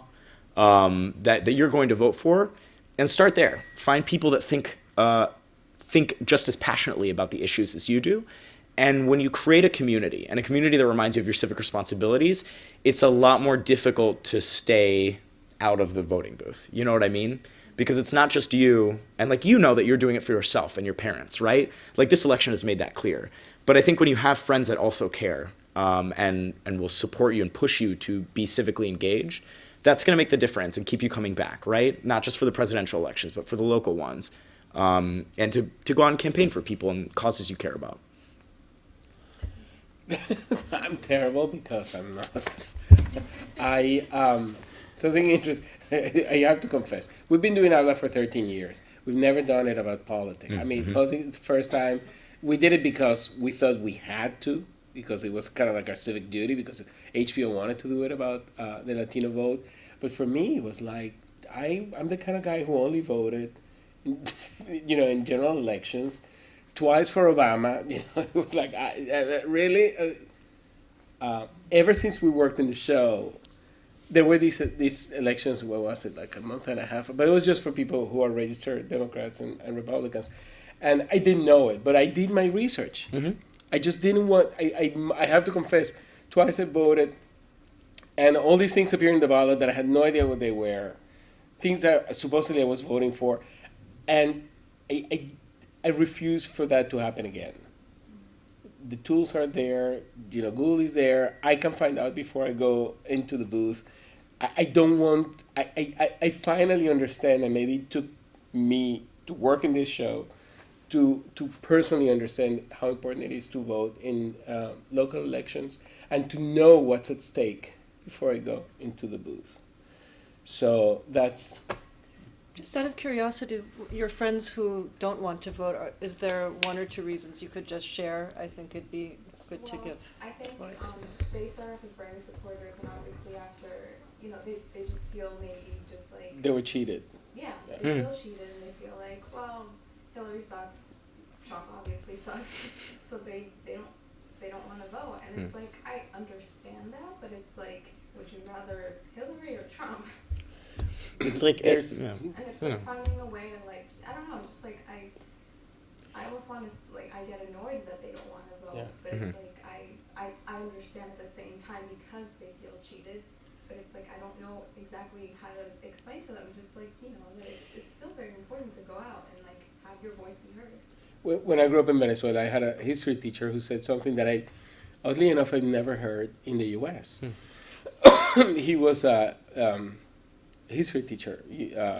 that you're going to vote for, and start there. Find people that think just as passionately about the issues as you do. And when you create a community, and a community that reminds you of your civic responsibilities, it's a lot more difficult to stay out of the voting booth. You know what I mean? Because it's not just you, and like you know that you're doing it for yourself and your parents, right? Like this election has made that clear. But I think when you have friends that also care, and will support you and push you to be civically engaged, that's going to make the difference and keep you coming back, right? Not just for the presidential elections, but for the local ones, and to go out and campaign for people and causes you care about. I'm terrible because I'm not. Something interesting. I have to confess. We've been doing Habla for 13 years. We've never done it about politics. I mean, politics is the first time. We did it because we thought we had to, because it was kind of like our civic duty, because HBO wanted to do it about the Latino vote. But for me, it was like, I'm the kind of guy who only voted, in general elections, twice for Obama. It was like, really? Ever since we worked in the show, there were these elections, what was it, like a month and a half? But it was just for people who are registered Democrats and Republicans. And I didn't know it, but I did my research. I just didn't want, I have to confess, twice I voted, and all these things appeared in the ballot that I had no idea what they were, things that supposedly I was voting for, and I refuse for that to happen again. The tools are there, Google is there, I can find out before I go into the booth. I don't want, I finally understand, and maybe it took me to work in this show, to personally understand how important it is to vote in local elections and to know what's at stake before I go into the booth. So that's... Just out of curiosity, your friends who don't want to vote, is there one or two reasons you could just share? I think it'd be good to give I think voice. they start off as brand new supporters, and obviously after, you know, they just feel maybe just like... They were cheated. Yeah, they feel cheated, and they feel like, well, Hillary sucks, Trump obviously sucks, so they don't want to vote. And it's like, I understand that, but it's like, would you rather Hillary or Trump? It's like And it's like finding a way to, like, I don't know, just like I almost want to, like, I get annoyed that they don't want to vote, but it's like I understand at the same time because they feel cheated, but it's like I don't know exactly how to explain to them, just like, you know, that it's still very important to go out and like have your voice be heard. When I grew up in Venezuela, I had a history teacher who said something that oddly enough, I've never heard in the U.S. He was a history teacher,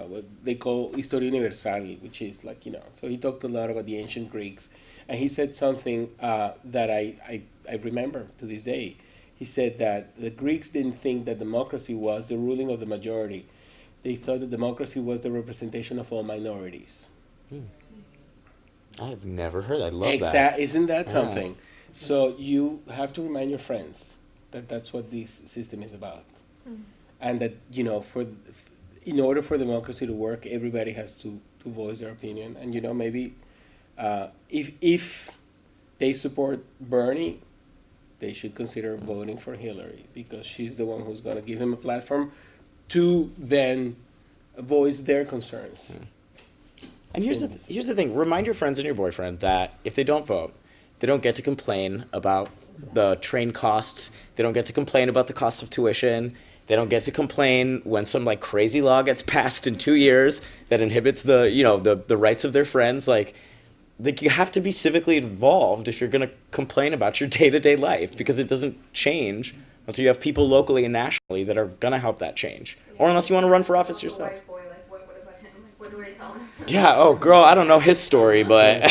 what they call Historia Universal, which is like, you know, so he talked a lot about the ancient Greeks, and he said something that I remember to this day. He said that the Greeks didn't think that democracy was the ruling of the majority. They thought that democracy was the representation of all minorities. I've never heard that. I love that. Isn't that something? So you have to remind your friends that that's what this system is about. And that, you know, in order for democracy to work, everybody has to voice their opinion. And, you know, maybe if they support Bernie, they should consider voting for Hillary, because she's the one who's going to give him a platform to then voice their concerns. And here's the thing. Remind your friends and your boyfriend that if they don't vote, they don't get to complain about the train costs. They don't get to complain about the cost of tuition. They don't get to complain when some like crazy law gets passed in 2 years that inhibits the rights of their friends. Like you have to be civically involved if you're going to complain about your day-to-day life, because it doesn't change until you have people locally and nationally that are going to help that change. Or unless you want to run for office yourself. What about him? Like, what do I tell him? Yeah, oh girl, I don't know his story, but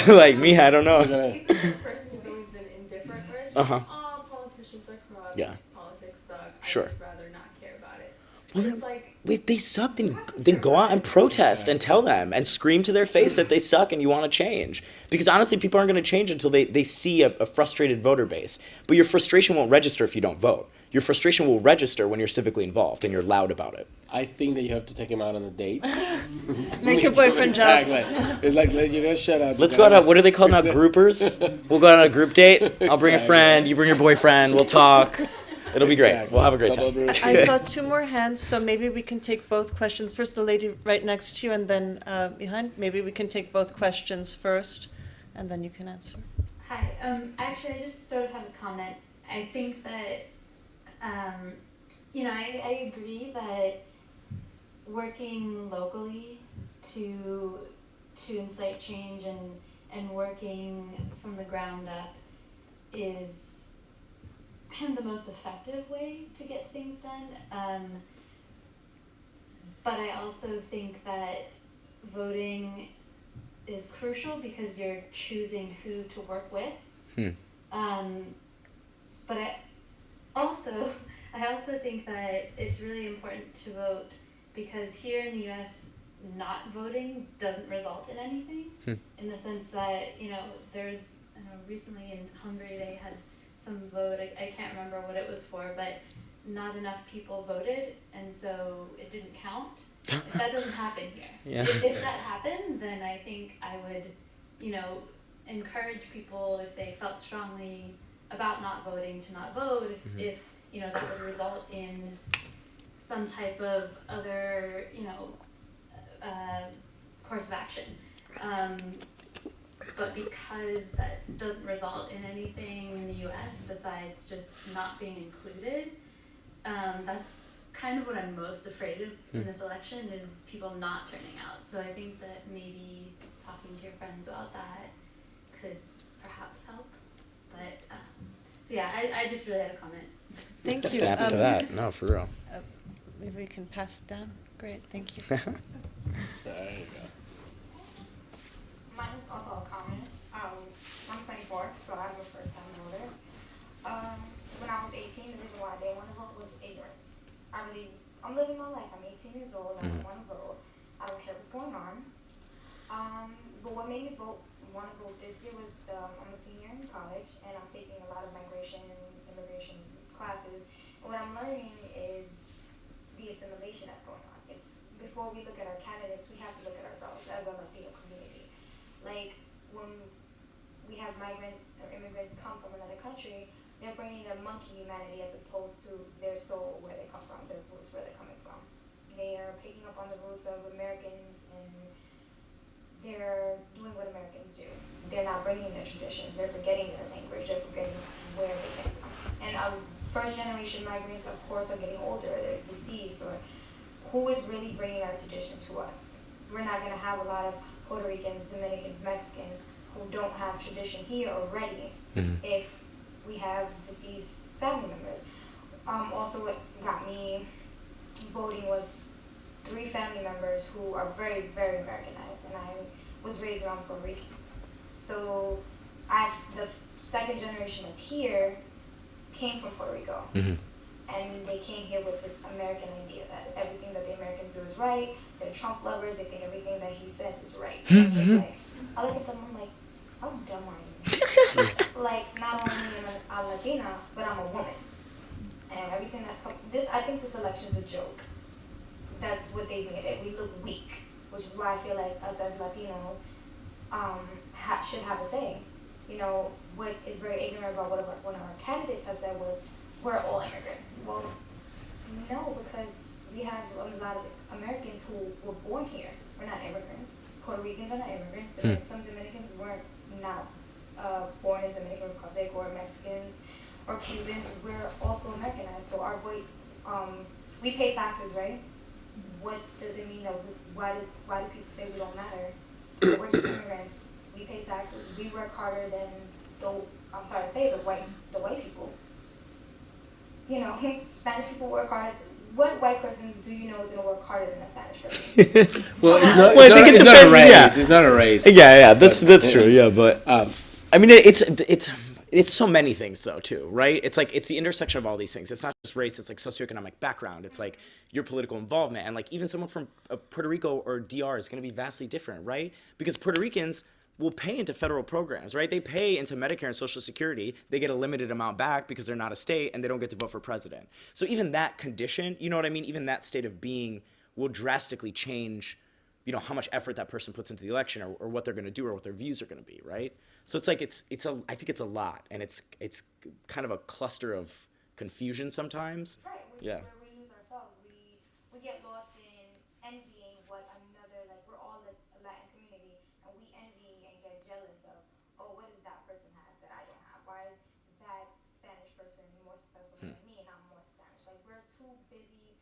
like me, I don't know. He's the person who's always been indifferent, where it's just, oh, politicians are corrupt, politics suck, I'd just rather not care about it. But it's like, If they suck, then go out and protest and tell them and scream to their face that they suck and you want to change. Because honestly, people aren't going to change until they see a frustrated voter base. But your frustration won't register if you don't vote. Your frustration will register when you're civically involved and you're loud about it. I think that you have to take him out on a date. Make your boyfriend jealous. Exactly. It's like, you're going to shut up. Let's go on what are they called now, groupers? We'll go on a group date. I'll bring a friend, you bring your boyfriend, we'll talk. It'll be great. We'll have a great time. I saw 2 more hands, so maybe we can take both questions. First, the lady right next to you, and then behind. Maybe we can take both questions first, and then you can answer. Hi. Actually, I just sort of have a comment. I think that, I agree that working locally to incite change and working from the ground up is kind of the most effective way to get things done. But I also think that voting is crucial because you're choosing who to work with. But I also think that it's really important to vote because here in the US, not voting doesn't result in anything. In the sense that, there's, recently in Hungary they had some vote, I can't remember what it was for, but not enough people voted, and so it didn't count. That doesn't happen here. If that happened, then I think I would, encourage people if they felt strongly about not voting to not vote, if that would result in some type of other, course of action. But because that doesn't result in anything in the US besides just not being included, that's kind of what I'm most afraid of in this election is people not turning out. So I think that maybe talking to your friends about that could perhaps help. But, I just really had a comment. Thank you. Snaps to that. No, for real. Maybe we can pass it down. Great, thank you. There you go. Mine also a comment. I'm 24, so I'm a first-time voter. When I was 18, the reason why I didn't want to vote was ignorance. I'm living my life. I'm 18 years old. I don't want to vote. I don't care what's going on. But what made me want to vote this year was I'm a senior in college, and I'm taking a lot of migration and immigration classes. And what I'm learning is the assimilation that's going on. It's before we look at our candidates, we have to look at ourselves as a Latino community. Like when we have migrants or immigrants come from another country, they're bringing their monkey humanity as opposed to their soul, where they come from, their roots, where they're coming from. They are picking up on the roots of Americans, and they're doing what Americans do. They're not bringing their traditions. They're forgetting their language. They're forgetting where they came from. And first generation migrants, of course, are getting older. They're deceased. Or who is really bringing our tradition to us? We're not going to have a lot of Puerto Ricans, Dominicans, Mexicans who don't have tradition here already if we have deceased family members. Also, what got me voting was 3 family members who are very, very Americanized, and I was raised around Puerto Ricans. So the second generation that's here came from Puerto Rico. And they came here with this American idea that everything that the Americans do is right. They're Trump lovers. They think everything that he says is right. I look at them, I'm like, how dumb are you? Like, not only am I a Latina, but I'm a woman. And everything I think this election's a joke. That's what they made it. We look weak, which is why I feel like us as Latinos should have a say. You know, what is very ignorant about what one of our candidates has said was, we're all immigrants. Well, no, because we have a lot of Americans who were born here. We're not immigrants. Puerto Ricans are not immigrants. Some Dominicans weren't not born in Dominican Republic, or Mexicans or Cubans. We're also Americanized. So our voice, we pay taxes, right? What does it mean? Why do people say we don't matter? We're just immigrants. We pay taxes. We work harder than the white people. You know, Spanish people work hard. What white person do you know is going to work harder than a Spanish person? Well, it's not a race. Yeah. It's not a race. Yeah, that's true. Yeah, but I mean, it's so many things though too, right? It's like it's the intersection of all these things. It's not just race. It's like socioeconomic background. It's like your political involvement, and like even someone from Puerto Rico or DR is going to be vastly different, right? Because Puerto Ricans will pay into federal programs, right? They pay into Medicare and Social Security. They get a limited amount back because they're not a state, and they don't get to vote for president. So even that condition, you know what I mean? Even that state of being will drastically change, you know, how much effort that person puts into the election, or what they're going to do, or what their views are going to be, right? So it's like I think it's a lot, and it's kind of a cluster of confusion sometimes. Right. Yeah. Where we lose ourselves. We get lost in envying what another, like we're all a Latin community, and we envy and get jealous of, oh, what does that person have that I don't have? Why is that Spanish person more successful than me, and I'm more Spanish? Like we're too busy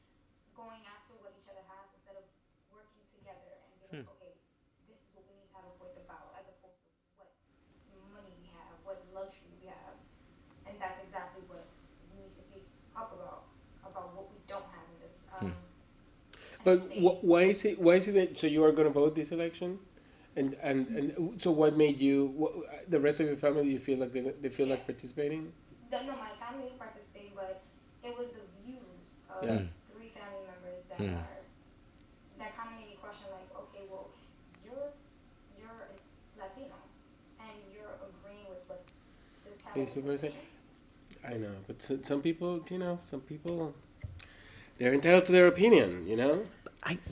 going after what each other has instead of working together and being like, okay, this is what we need to have a voice about, as opposed to what money we have, what luxury we have. And that's exactly what we need to speak up about what we don't have in this. But why is it that, so you are going to vote this election? And so what made you, the rest of your family, you feel like they feel like participating? No, my family is participating, but it was the views of 3 family members that kind of made me question, like, okay, well, you're Latino, and you're agreeing with what this These people candidate say. is saying. I know, but some people, they're entitled to their opinion, you know?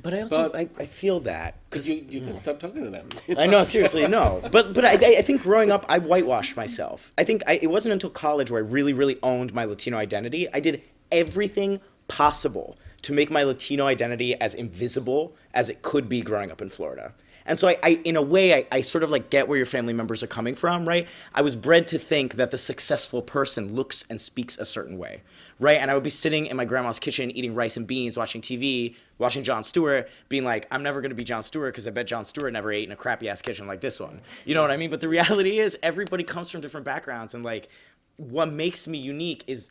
But I also I feel that because you can stop talking to them. I know, seriously, no. But I think growing up, I whitewashed myself. I think it wasn't until college where I really, really owned my Latino identity. I did everything possible to make my Latino identity as invisible as it could be growing up in Florida. And so I in a way, I sort of like get where your family members are coming from, right? I was bred to think that the successful person looks and speaks a certain way, right? And I would be sitting in my grandma's kitchen eating rice and beans, watching TV, watching Jon Stewart, being like, I'm never going to be Jon Stewart because I bet Jon Stewart never ate in a crappy-ass kitchen like this one. You know what I mean? But the reality is everybody comes from different backgrounds, and like what makes me unique is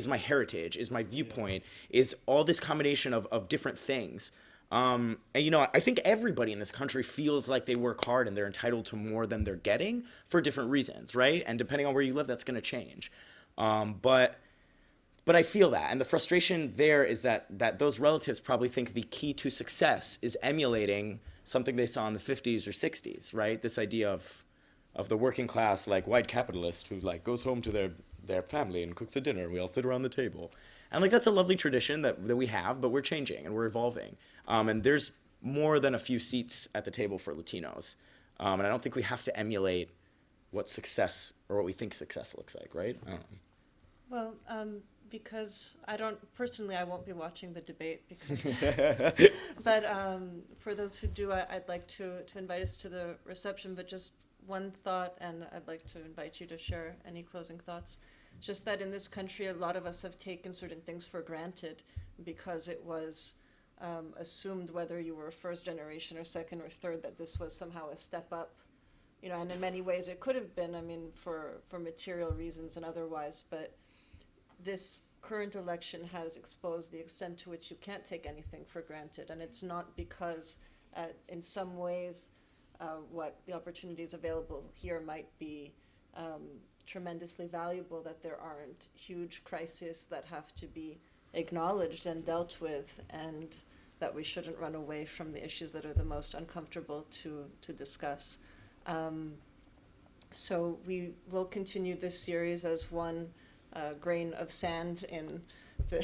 my heritage, is my viewpoint, is all this combination of different things. And, you know, I think everybody in this country feels like they work hard and they're entitled to more than they're getting for different reasons, right? And depending on where you live, that's going to change. But I feel that. And the frustration there is that those relatives probably think the key to success is emulating something they saw in the 50s or 60s, right? This idea of the working class, like, white capitalist who, like, goes home to their family and cooks a dinner and we all sit around the table. And, like, that's a lovely tradition that we have, but we're changing and we're evolving. And there's more than a few seats at the table for Latinos. And I don't think we have to emulate what success or what we think success looks like, right? I don't know. Well, because I won't be watching the debate because, but for those who do, I'd like to invite us to the reception, but just one thought, and I'd like to invite you to share any closing thoughts. Just that in this country, a lot of us have taken certain things for granted because it was assumed, whether you were first generation or second or third, that this was somehow a step up. You know, and in many ways it could have been, I mean, for material reasons and otherwise, but this current election has exposed the extent to which you can't take anything for granted. And it's not because in some ways what the opportunities available here might be tremendously valuable, that there aren't huge crises that have to be acknowledged and dealt with, and that we shouldn't run away from the issues that are the most uncomfortable to discuss. So we will continue this series as one grain of sand in the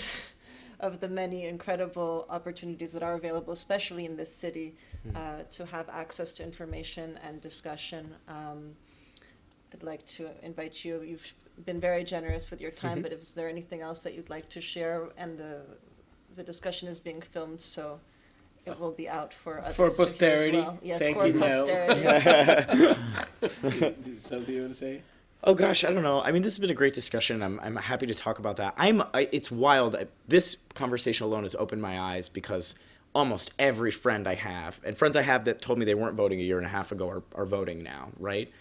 of the many incredible opportunities that are available, especially in this city, to have access to information and discussion. I'd like to invite you. You've been very generous with your time, but is there anything else that you'd like to share? And the discussion is being filmed, so it will be out for others for posterity. To hear as well. Yes, Thank for you, posterity. Something you want to say? Oh gosh, I don't know. I mean, this has been a great discussion. I'm happy to talk about that. It's wild. This conversation alone has opened my eyes because almost every friend I have, and friends I have that told me they weren't voting a year and a half ago, are voting now, right?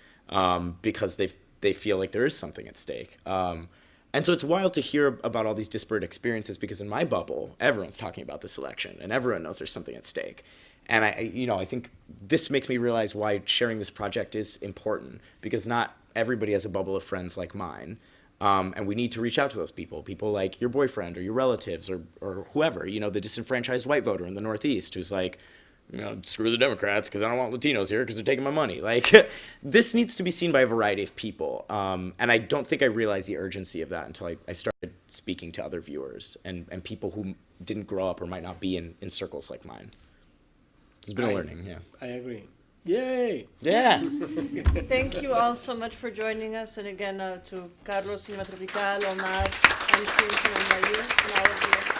Because they feel like there is something at stake. And so it's wild to hear about all these disparate experiences, because in my bubble, everyone's talking about this election and everyone knows there's something at stake. And I think this makes me realize why sharing this project is important, because not everybody has a bubble of friends like mine. And we need to reach out to those people like your boyfriend or your relatives or whoever, the disenfranchised white voter in the Northeast who's like, screw the Democrats because I don't want Latinos here because they're taking my money. Like, this needs to be seen by a variety of people. And I don't think I realized the urgency of that until I started speaking to other viewers and people who didn't grow up or might not be in circles like mine. It's been a learning, yeah. I agree. Yay! Yeah! Thank you all so much for joining us. And again, to Carlos, Cinema Tropical, Omar, and Team Cinema and all of you.